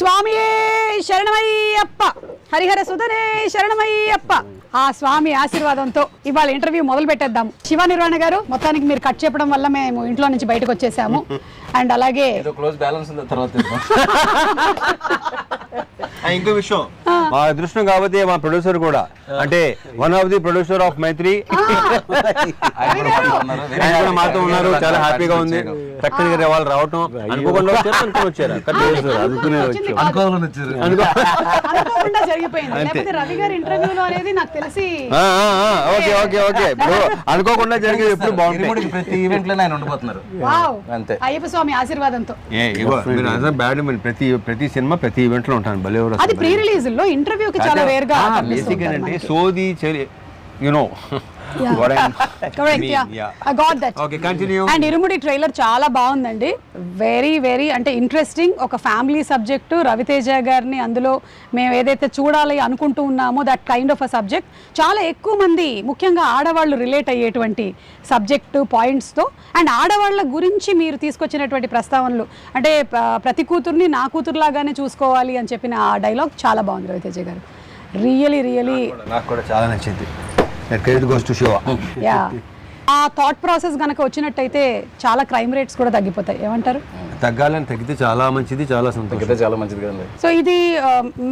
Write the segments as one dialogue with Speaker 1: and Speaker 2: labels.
Speaker 1: స్వామియే శరణమయ్యప్ప హరిహర సుధనే శరణమయ్యప్ప. ఆ స్వామి ఆశీర్వాదంతో ఇవాళ ఇంటర్వ్యూ మొదలు పెట్టేద్దాం. శివ నిర్వాణ గారు, మొత్తానికి మీరు కట్ చెప్పడం వల్ల మేము ఇంట్లో నుంచి బయటకు వచ్చేసాము. అండ్ అలాగే
Speaker 2: ఇంకో విషయం, మా అదృష్టం కాబట్టి మా ప్రొడ్యూసర్ కూడా, అంటే one of the producer of Mythri మాతో ఉన్నారు. చాలా హ్యాపీగా ఉంది. చక్కగా వాళ్ళు రావటం అనుకోకుండా వచ్చారు. అనుకోకుండా జరిగేది ఎప్పుడు బాగుంటుంది.
Speaker 3: ప్రతి ఈవెంట్ లో ఆయన ఉండిపోతున్నారు.
Speaker 1: అయ్యప్ప స్వామి ఆశీర్వాదంతో
Speaker 2: ప్రతి సినిమా ప్రతి ఈవెంట్ లో ఉంటాను. భలే
Speaker 1: అది ప్రీ రిలీజ్ లో ఇంటర్వ్యూ కి చాలా వేరుగా
Speaker 2: బేసిక్ అంటే సోది you know
Speaker 1: correct, yeah. I got that.
Speaker 2: Okay, continue.
Speaker 1: And irumudi trailer చాలా బాగుందండి. వెరీ అంటే ఇంట్రెస్టింగ్. ఒక ఫ్యామిలీ సబ్జెక్టు, రవితేజ గారిని అందులో మేము ఏదైతే చూడాలి అనుకుంటూ ఉన్నామో that kind of a subject చాలా ఎక్కువ మంది, ముఖ్యంగా ఆడవాళ్ళు రిలేట్ అయ్యేటువంటి సబ్జెక్టు పాయింట్స్తో, అండ్ ఆడవాళ్ళ గురించి మీరు తీసుకొచ్చినటువంటి ప్రస్తావనలు, అంటే ప్రతి కూతుర్ని నా కూతురులాగానే చూసుకోవాలి అని చెప్పిన ఆ డైలాగ్ చాలా బాగుంది రవితేజ గారు. రియలీ
Speaker 2: నాకు కూడా చాలా నచ్చింది. Credit goes to Shiva.
Speaker 1: Yeah, ఆ థాట్ ప్రాసెస్ గనక వచ్చినట్టయితే చాలా క్రైమ్ రేట్స్ కూడా తగ్గిపోతాయి. ఏమంటారు?
Speaker 2: తగ్గాలని, తగ్గితే చాలా మంచిది, చాలా సంతోషం,
Speaker 3: చాలా మంచిది కదండి.
Speaker 1: సో ఇది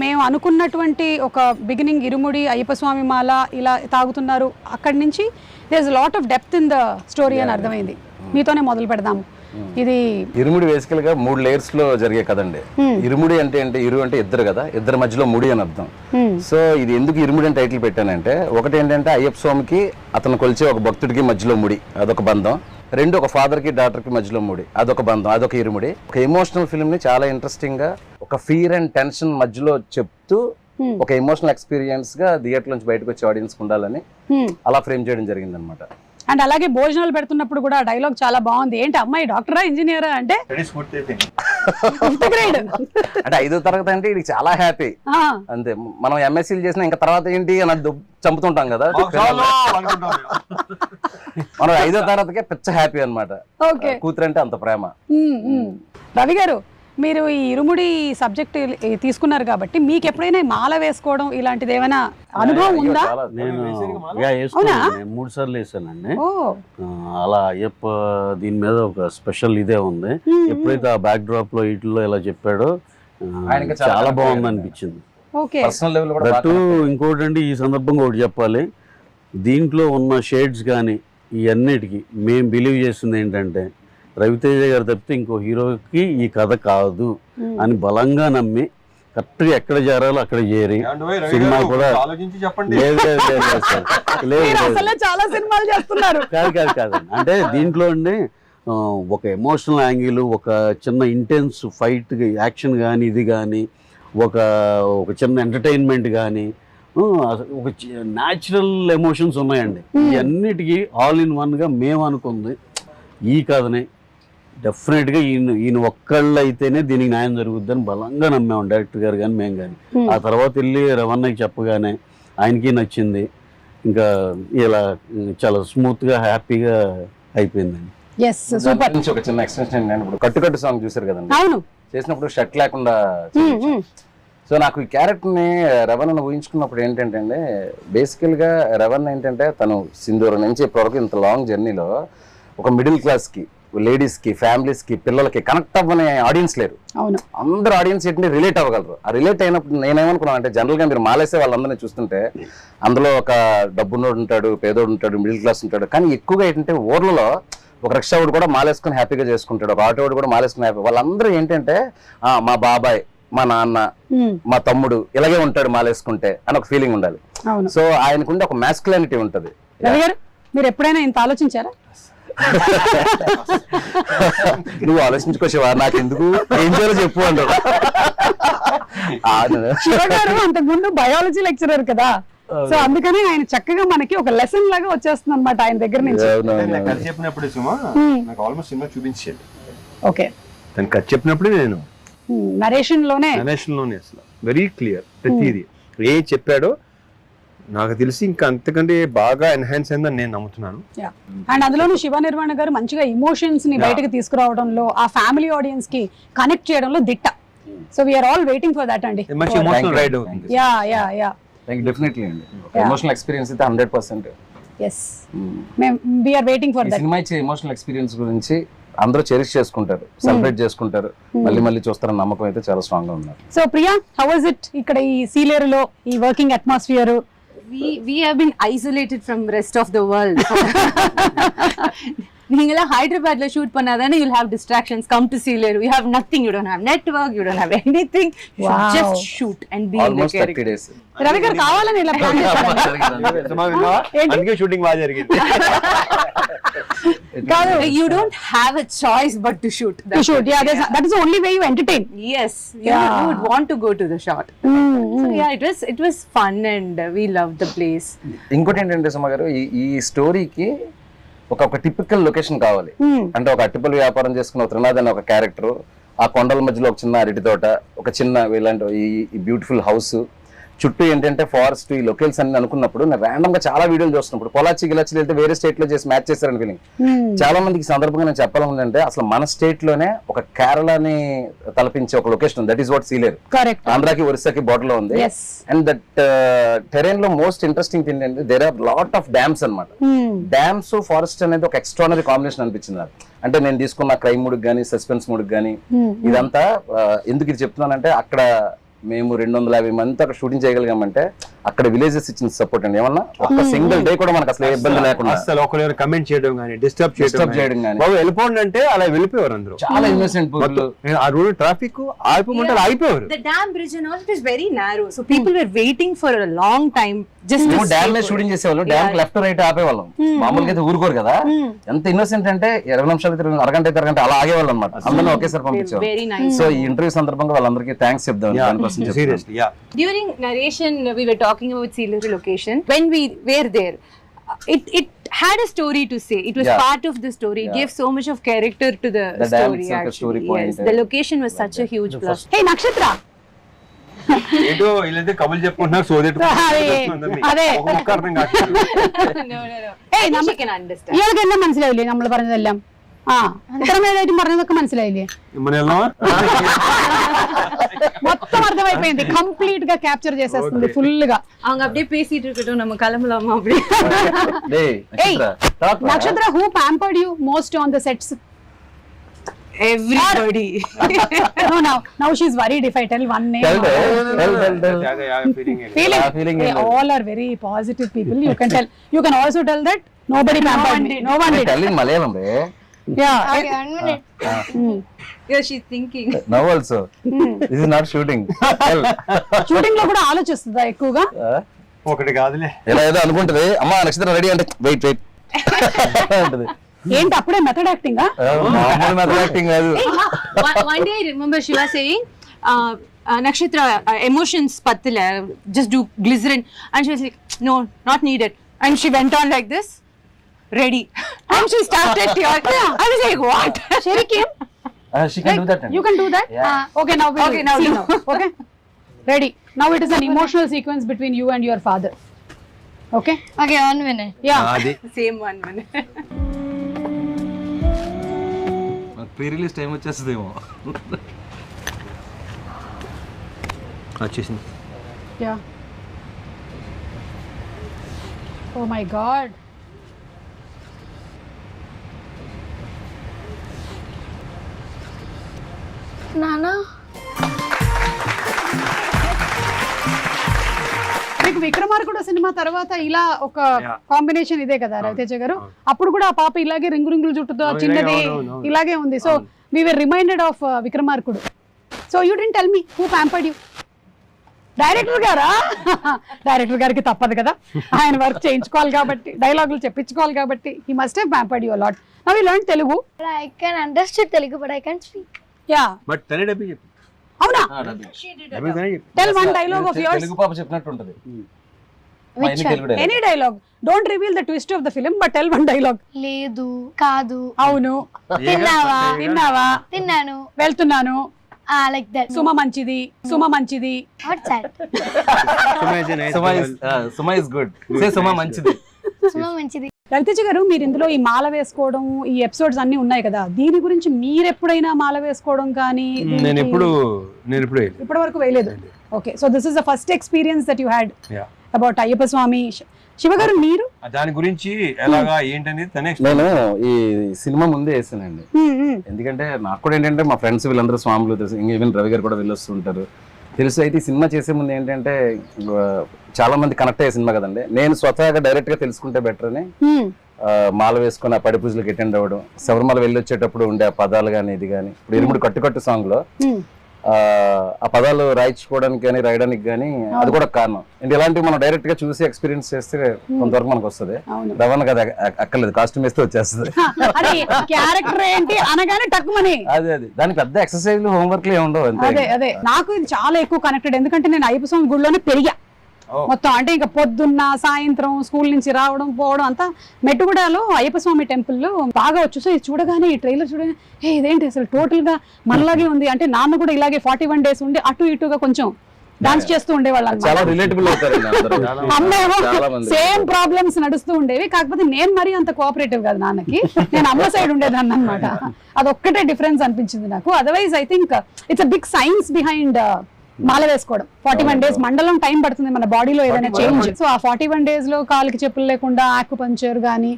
Speaker 1: మేము అనుకున్నటువంటి ఒక బిగినింగ్, ఇరుముడి అయ్యప్ప స్వామి మాల ఇలా తాగుతున్నారు, అక్కడి నుంచి there is lot of depth in the story అని అర్థమైంది. మీతోనే మొదలు పెడదాము. ఇది
Speaker 3: ఇరుముడి బేసికల్ గా 3 layers లో జరిగే కదండి. ఇరుముడి అంటే ఇరు అంటే ఇద్దరు కదా, ఇద్దరి మధ్యలో ముడి అని అర్థం. సో ఇది ఎందుకు ఇరుముడి అని టైటిల్ పెట్టానంటే, ఒకటి ఏంటంటే అయ్యప్ప స్వామికి అతను కొలిచే ఒక భక్తుడికి మధ్యలో ముడి, అదొక బంధం. 2 ఒక ఫాదర్ కి డాటర్ కి మధ్యలో ముడి, అదొక బంధం, అదొక ఇరుముడి. ఒక ఎమోషనల్ ఫిల్మ్ ని చాలా ఇంట్రెస్టింగ్ గా ఒక ఫియర్ అండ్ టెన్షన్ మధ్యలో చెప్తూ ఒక ఎమోషనల్ ఎక్స్పీరియన్స్ గా థియేటర్ నుంచి బయటకు వచ్చే ఆడియన్స్ ఉండాలని అలా ఫ్రేమ్ చేయడం జరిగింది అనమాట.
Speaker 1: అండ్ అలాగే భోజనాలు పెడుతున్నప్పుడు కూడా డైలాగ్ చాలా బాగుంది. ఏంటి అమ్మాయి డాక్టరా ఇంజనీరా అంటే
Speaker 3: అంటే 5వ తరగతి అంటే ఇది చాలా హ్యాపీ అంతే. మనం ఎంఎస్సీలు చేసిన ఇంకా తర్వాత ఏంటి అని చంపుతుంటాం కదా, మనం 5వ తరగతికే పిచ్చ హ్యాపీ అనమాట. కూతురు అంటే అంత ప్రేమ.
Speaker 1: రవి గారు, మీరు ఈ ఇరుముడి సబ్జెక్ట్ తీసుకున్నారు కాబట్టి మీకు ఎప్పుడైనా మాల వేసుకోవడం ఇలాంటిది ఏమైనా అనుభవం ఉందా?
Speaker 4: నేను 3 సార్లు వేసానండి. అలా అయ్యప్ప దీని మీద ఒక స్పెషల్ ఇదే ఉంది. ఎప్పుడైతే ఆ బ్యాక్ డ్రాప్ లో వీటిలో ఇలా చెప్పాడో చాలా బాగుంది అనిపించింది. ఇంకోటి అండి, ఈ సందర్భంగా ఒకటి చెప్పాలి, దీంట్లో ఉన్న షేడ్స్ కానీ ఈ అన్నిటికీ మేము బిలీవ్ చేస్తుంది ఏంటంటే, రవితేజ గారు తప్పితే ఇంకో హీరోకి ఈ కథ కాదు అని బలంగా నమ్మి కరెక్ట్గా ఎక్కడ చేరాలో అక్కడ చేరి సినిమా కూడా కాదు. అంటే దీంట్లో అండి ఒక ఎమోషనల్ యాంగిల్, ఒక చిన్న ఇంటెన్స్ ఫైట్ యాక్షన్ కానీ, ఇది కానీ ఒక చిన్న ఎంటర్టైన్మెంట్ కానీ, ఒక న్యాచురల్ ఎమోషన్స్ ఉన్నాయండి. ఈ అన్నిటికీ ఆల్ ఇన్ వన్గా మేము అనుకుంది ఈ కథనే డెఫినెట్గా ఈయన ఒక్కళ్ళు అయితేనే దీనికి న్యాయం జరుగుద్దని బలంగా నమ్మాము, డైరెక్టర్ గారు కానీ మేము కానీ. ఆ తర్వాత వెళ్ళి రవణకి చెప్పగానే ఆయనకి నచ్చింది. ఇంకా ఇలా చాలా స్మూత్గా హ్యాపీగా అయిపోయిందండి.
Speaker 3: ఒక చిన్న ఎక్స్టెన్షన్, ఇప్పుడు కట్టు సాంగ్ చూసారు కదండి, చేసినప్పుడు షర్ట్ లేకుండా. సో నాకు ఈ క్యారెక్టర్ని రవణను ఊహించుకున్నప్పుడు ఏంటంటే అండి, బేసికల్గా రవణ్ ఏంటంటే తను సింధూరం నుంచి ఇప్పటివరకు ఇంత లాంగ్ జర్నీలో ఒక మిడిల్ క్లాస్కి, లేడీస్కి, ఫ్యామిలీస్కి, పిల్లలకి కనెక్ట్ అవ్వని ఆడియన్స్ లేరు. అందరూ ఆడియన్స్ ఏంటంటే రిలేట్ అవ్వగలరు. ఆ రిలేట్ అయినప్పుడు నేనేమనుకున్నాను అంటే, జనరల్గా మీరు మాలేసే వాళ్ళందరినీ చూస్తుంటే అందులో ఒక డబ్బున్నోడు ఉంటాడు, పేదోడు ఉంటాడు, మిడిల్ క్లాస్ ఉంటాడు. కానీ ఎక్కువగా ఏంటంటే ఊర్లలో ఒక రిక్షావాడు కూడా మాలేసుకుని హ్యాపీగా చేసుకుంటాడు, ఒక ఆటోవాడు కూడా మాలేసుకుని హ్యాపీ. వాళ్ళందరూ ఏంటంటే మా బాబాయ్, మా నాన్న, మా తమ్ముడు ఇలాగే ఉంటాడు మాలేసుకుంటే అని ఒక ఫీలింగ్ ఉండాలి. సో ఆయనకుంటే ఒక మ్యాస్కులానిటీ ఉంటుంది.
Speaker 1: మీరు ఎప్పుడైనా ఇంత ఆలోచించారా?
Speaker 3: నువ్వు ఆలోచించుకోవా, నాకు ఎందుకు, ఏం చేయాలో చెప్పు అంటారు.
Speaker 1: అంతకుముందు బయాలజీ లెక్చరర్ కదా, సో అందుకని ఆయన చక్కగా మనకి ఒక లెసన్ లాగా వచ్చేస్తుంది అనమాట ఆయన దగ్గర నుంచి.
Speaker 2: చెప్పినప్పుడు నాకు ఆల్మోస్ట్ సినిమా చూపించేది.
Speaker 1: ఓకే,
Speaker 2: తను కథ చెప్పినప్పుడు నేను
Speaker 1: నరేషన్ లోనే
Speaker 2: అసలు వెరీ క్లియర్ ప్రతిదీ ఏ చెప్పాడో నాకు తెలిసి ఇంకా అంతకంటే బాగా ఎన్హాన్స్ అయిందని నేను నమ్ముతున్నాను.
Speaker 1: అండ్ అందులోనూ శివ నిర్వాణ గారు మంచిగా ఎమోషన్స్ ని బయటకు తీసుకురావడంలో, ఆ ఫ్యామిలీ ఆడియన్స్ కి కనెక్ట్ చేయడంలో దిట్ట. So we are all waiting for that అండి.
Speaker 2: మంచి ఎమోషనల్ రైడ్ అవుతుంది.
Speaker 1: యా
Speaker 3: డెఫినెట్లీ అండి ఎమోషనల్ ఎక్స్పీరియన్స్ అయితే 100%.
Speaker 1: ఎస్ మేము వీఆర్ వెయిటింగ్ ఫర్
Speaker 3: ఈ
Speaker 1: దట్.
Speaker 3: సినిమా ఇచ్చే ఎమోషనల్ ఎక్స్పీరియన్స్ గురించి అందరూ చెరిష్ చేసుకుంటారు, సెలబ్రేట్ చేసుకుంటారు, మళ్ళీ చూస్తారన్న నమ్మకం అయితే చాలా స్ట్రాంగ్ గా ఉన్నారు.
Speaker 1: So Priya, how was it ఇక్కడ ఈ సీలేరులో ఈ working atmosphere?
Speaker 5: We have been isolated from rest of the world. நீங்கள ஹைதராபாத்ல ஷூட் பண்ணாதானே you'll have distractions. Come to Sealeru, you have nothing, you don't have network, you don't have anything. You should
Speaker 1: Wow.
Speaker 5: just shoot and be in the
Speaker 3: almost 30
Speaker 5: character.
Speaker 3: days.
Speaker 1: Ravi గారు కావాలని ఇలా plan చేశారు.
Speaker 2: అందుకే shooting బాగా జరిగింది.
Speaker 5: Like, you don't have a choice but to shoot.
Speaker 1: To shoot, yeah, that is the only way you entertain.
Speaker 5: Yes, you
Speaker 1: Yeah.
Speaker 5: would want to go to the shot. So yeah, it was fun and we loved the place.
Speaker 3: ఇంకోటి ఏంటంటే సుమ గారు, ఈ స్టోరీకి ఒక typical location కావాలి. అంటే ఒక అట్టిపల్లి వ్యాపారం చేసుకున్న త్రినాథ్ అనే ఒక క్యారెక్టర్, ఆ కొండల మధ్యలో ఒక చిన్న అరటి తోట, ఒక చిన్న ఇలాంటి ఈ బ్యూటిఫుల్ హౌస్, చుట్టూ ఏంటంటే ఫారెస్ట్, ఈ లొకేల్స్ అన్ని అనుకున్నప్పుడు నేను ర్యాండమ్ గా చాలా వీడియోలు చూస్తున్నప్పుడు పొలాచి గిలాచి వెళ్తే వేరే స్టేట్ లో చేసి మ్యాచ్ చేస్తారని ఫీలింగ్. చాలా మందికి సందర్భంగా నేను చెప్పాలంటే అసలు మన స్టేట్ లోనే ఒక కేరళని తలపించే ఒక location, that is what Sileru.
Speaker 1: Correct.
Speaker 3: ఆంధ్రాకి ఒరిస్సాకి బోర్డర్ లో ఉంది.
Speaker 1: Yes.
Speaker 3: అండ్ దట్ టెరైన్ లో మోస్ట్ ఇంట్రెస్టింగ్ థింగ్ ఏంటంటే there are lot of dams అన్నమాట. డ్యామ్స్ ఫారెస్ట్ అనేది ఒక ఎక్స్ట్రానరీ కాంబినేషన్ అనిపించింది నాకు. అంటే నేను తీసుకున్న క్రైమ్ మూడ్ కానీ సస్పెన్స్ మూడ్ కానీ ఇదంతా ఎందుకు ఇది చెప్తున్నానంటే, అక్కడ మేము 250 మంది అక్కడ షూటింగ్ చేయగలిగామంటే అక్కడ విలేజెస్ ఇచ్చిన సపోర్ట్ అండి. ఏమన్నా ఒక సింగిల్ డే కూడా మనకు అసలు ఏ ఇబ్బంది లేకుండా,
Speaker 2: అసలు ఒకరు కమెంట్ చేయడం కానీ డిస్టర్బ్
Speaker 3: చేయడం కానీ,
Speaker 2: బాబు వెళ్ళిపోండి అంటే అలా వెళ్ళిపోయారు అందరూ.
Speaker 3: చాలా ఇన్నోసెంట్ పీపుల్.
Speaker 2: ఆ రోడ్ ట్రాఫిక్ ఆగిపోమంటే అయిపోయారు.
Speaker 5: The dam bridge and all, it is very narrow, so people were waiting for a long time just to
Speaker 3: మేము డ్యామ్
Speaker 5: stay
Speaker 3: మీద
Speaker 5: put.
Speaker 3: షూటింగ్ చేసేవాళ్ళు, డ్యామ్ లెఫ్ట్ రైట్ ఆపేవాళ్ళం. మామూలుగా అయితే ఊరుకోరు కదా. ఎంత ఇన్నోసెంట్ అంటే 20 నిమిషాలు అరగంట అయితే అరగంట అలా ఆగేవాళ్ళు అనమాట. అందరినీ ఒకేసారి పంపించేవాళ్ళు.
Speaker 5: Very nice.
Speaker 3: సో ఈ ఇంటర్వ్యూ సందర్భంగా వాళ్ళందరికీ థ్యాంక్స్ చెప్దాం.
Speaker 2: Seriously yeah.
Speaker 5: During narration, we were talking about Sealeru location. When we were there, it had a story to say. It was
Speaker 3: Yeah.
Speaker 5: part of the story. It
Speaker 3: Yeah.
Speaker 5: gave so much of character to the
Speaker 3: The dam
Speaker 5: story.
Speaker 3: itself, a
Speaker 5: Actually,
Speaker 3: story point.
Speaker 5: yes, the location was such a huge plus.
Speaker 1: హే నక్షత్ర,
Speaker 2: ఏదో వీళ్ళైతే కబులు చెప్పుకుంటున్నారు, సోదేటు
Speaker 1: അതെ.
Speaker 2: ఒక్క అర్థం కాదు.
Speaker 5: No.
Speaker 1: ഏയ്
Speaker 5: She can understand.
Speaker 1: ഇയാൾക്ക് എല്ലാം മനസ്സിലായില്ലേ നമ്മൾ പറഞ്ഞതെല്ലാം? ആ ഇത്രമേതായിട്ടും പറഞ്ഞതൊക്കെ മനസ്സിലായില്ലേ?
Speaker 2: మన ఎలా
Speaker 1: మొత్తం అర్థమైపోయింది, కంప్లీట్ గా క్యాప్చర్ చేసేస్తుంది ఫుల్ గా.
Speaker 5: அவங்க அப்படியே பேசிட்டு இருக்கட்டும், நம்ம கிளம்பலாமா அப்படியே?
Speaker 1: Hey, Nakshatra, who pampered you most on the sets?
Speaker 5: Everybody.
Speaker 1: No, now she's worried if I tell one name. Feeling. They all are very positive people. You can tell. You can also tell that nobody pampered me. No one did.
Speaker 3: Tell in Malayalam ray.
Speaker 1: Yeah.
Speaker 6: Okay, 1 minute.
Speaker 5: Yeah, she's thinking.
Speaker 3: Now also this is not shooting.
Speaker 1: Shooting లో కూడా ఆలోచిస్తుందా ఎక్కువగా?
Speaker 2: ఒకటి కాదులే,
Speaker 3: ఇలా ఏదో అనుకుంటది, అమ్మా నక్షత్రం ready అంటే వెయిట్ అంటది.
Speaker 1: ఏంటి అప్పుడే మెథడ్ యాక్టింగ్?
Speaker 3: మామూలు మెథడ్ యాక్టింగ్ కాదు.
Speaker 5: One day I remember she was saying, Nakshatra, emotions pattila, just do glycerin. And she was like, no, not needed. And she went on like this, ready. And she started tearing. I was like, what?
Speaker 1: Sherikim,
Speaker 3: She can do that.
Speaker 1: you can do that?
Speaker 3: Yeah.
Speaker 1: Okay, now we'll
Speaker 5: Okay, now
Speaker 1: see
Speaker 5: do.
Speaker 1: now. Okay, ready. Now it is an emotional sequence between you and your father. Okay?
Speaker 6: Okay, 1 minute.
Speaker 1: Yeah.
Speaker 2: అది
Speaker 5: Same one minute.
Speaker 3: Pre release time వచ్చేస్తుందేమో.
Speaker 2: వచ్చేసింది.
Speaker 1: Yeah. Oh my God.
Speaker 6: Nana?
Speaker 1: మీకు విక్రమార్కుడు cinema తర్వాత ఇలా ఒక
Speaker 2: Yeah.
Speaker 1: Combination ఇదే కదా రవితేజ గారు? అప్పుడు కూడా ఆ పాప ఇలాగే రింగుల జుట్టుతో చిన్నది
Speaker 2: అవును.
Speaker 1: ఇలాగే ఉంది. So we were reminded of Vikramarkudu. So you don't tell me who pampered you? Director గారా? డైరెక్టర్ గారికి తప్పదు కదా, ఆయన వర్క్ చేయించుకోవాలి కాబట్టి, డైలాగులు చెప్పించుకోవాలి కాబట్టి. He must have pampered you lot. Now you learn Telugu.
Speaker 6: But I can understand Telugu, but I can't speak.
Speaker 1: Yeah,
Speaker 2: but తనే డబ్బి చెప్పి
Speaker 1: అవునా?
Speaker 2: డబ్బి తనే చెప్పి
Speaker 1: tell one dialogue of yours.
Speaker 3: Telugu పాప చెప్పినట్టు ఉంటది.
Speaker 6: Which one?
Speaker 1: Any dialogue. Don't reveal the twist of the film, but tell one dialogue.
Speaker 6: లేదు, కాదు,
Speaker 1: అవును,
Speaker 6: తిన్నావా,
Speaker 1: తిన్నావా,
Speaker 6: తిన్నాను,
Speaker 1: వెళ్తున్నాను,
Speaker 6: like that.
Speaker 1: సుమ మంచిది, సుమ మంచిది.
Speaker 6: What's that?
Speaker 3: Suma is good. Say Suma మంచిది.
Speaker 6: సుమ మంచిది.
Speaker 1: రవితేజ గారు, మీరు ఇందులో ఈ మాల వేసుకోవడం, ఈ ఎపిసోడ్స్ అన్ని ఉన్నాయి కదా, దీని గురించి మీరు ఎప్పుడైనా మాల వేసుకోవడం కానీ?
Speaker 2: నేను ఎప్పుడు
Speaker 1: ఇప్పటి వరకు వేయలేదు. Okay, so this is the first experience that you had about Ayyappa Swamy. Shiva garu, మీరు
Speaker 2: దాని గురించి ఎలాగా ఏంటనేది తనే
Speaker 3: నేను ఈ సినిమా ముందే వేసానండి. ఎందుకంటే నాకు కూడా ఏంటంటే మా ఫ్రెండ్స్ వీళ్ళందరూ స్వాములు తెలుసు, ఈవెన్ రవి గారు కూడా వెళ్ళొస్తుంటారు తెలుసు. అయితే ఈ సినిమా చేసే ముందు ఏంటంటే చాలా మంది కనెక్ట్ అయ్యే సినిమా కదండి. నేను స్వతహాగా డైరెక్ట్ గా తెలుసుకుంటే బెటర్ అని మాల వేసుకుని ఆ పడి పూజలకు అటెండ్ అవ్వడం, శబరిమల వెళ్ళి వచ్చేటప్పుడు ఉండే ఆ పదాలు కానీ ఇది కానీ, ఇప్పుడు ఇరుముడు కట్టు సాంగ్ లో ఆ పదాలు రాయించుకోవడానికి కానీ రాయడానికి కానీ అది కూడా కారణం. అంటే ఇలాంటివి మనం డైరెక్ట్ గా చూసి ఎక్స్పీరియన్స్ చేస్తే కొంతవరకు మనకు వస్తుంది. రవాణా కదా అక్కర్లేదు, కాస్ట్యూమ్ వేస్తే వచ్చేస్తుంది. అదే దానికి పెద్ద ఎక్సర్సైజ్ హోంవర్క్ లో ఉండవు.
Speaker 1: అదే నాకు ఇది చాలా ఎక్కువ కనెక్టెడ్, ఎందుకంటే నేను అయ్యప్ప స్వామి గుడిలోనే పెరిగా మొత్తం. అంటే ఇంకా పొద్దున్న సాయంత్రం స్కూల్ నుంచి రావడం పోవడం అంతా మెట్టుగూడలో అయ్యప్ప స్వామి టెంపుల్ లో బాగా వచ్చు. సో ఇది చూడగానే, ఈ ట్రైలర్ చూడగానే ఇదేంటి అసలు టోటల్ గా మనలాగే ఉంది. అంటే నాన్న కూడా ఇలాగే 41 days ఉండి అటు ఇటుగా కొంచెం డాన్స్ చేస్తూ ఉండేవాళ్ళు. సేమ్ ప్రాబ్లమ్స్ నడుస్తూ ఉండేవి, కాకపోతే నేను మరీ అంత కోఆపరేటివ్ కాదు నాన్నకి, నేను అమ్మ సైడ్ ఉండేదాన్ని అనమాట. అదొక్కటే డిఫరెన్స్ అనిపించింది నాకు. Otherwise I think it's a big science behind మాల వేసుకోవడం. 41 days మండలం టైం పడుతుంది మన బాడీలో ఏదైనా చేంజ్. సో ఆ 41 days లో కాలికి చెప్పులు లేకుండా ఆక్యుపంక్చర్ కానీ,